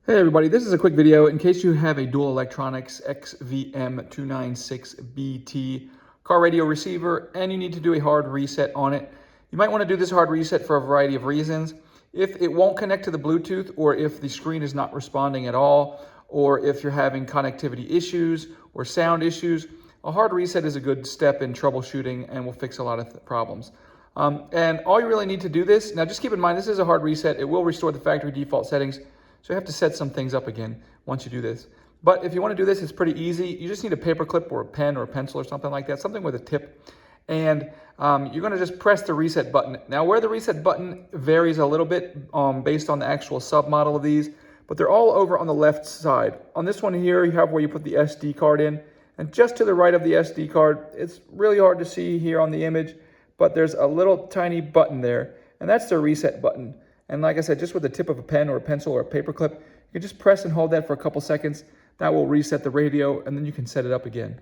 Hey everybody, this is a quick video in case you have a dual electronics XVM296BT car radio receiver and you need to do a hard reset on it. You might want to do this hard reset for a variety of reasons. If it won't connect to the Bluetooth, or if the screen is not responding at all, or if you're having connectivity issues or sound issues, a hard reset is a good step in troubleshooting and will fix a lot of problems. And all you really need to do this, now just keep in mind this is a hard reset. It will restore the factory default settings. So you have to set some things up again once you do this. But if you want to do this, it's pretty easy. You just need a paper clip or a pen or a pencil or something like that, something with a tip. And you're going to just press the reset button. Now, where the reset button varies a little bit based on the actual submodel of these, but they're all over on the left side. On this one here, you have where you put the SD card in. And just to the right of the SD card, it's really hard to see here on the image, but there's a little tiny button there. And that's the reset button. And like I said, just with the tip of a pen or a pencil or a paper clip, you can just press and hold that for a couple seconds. That will reset the radio, and then you can set it up again.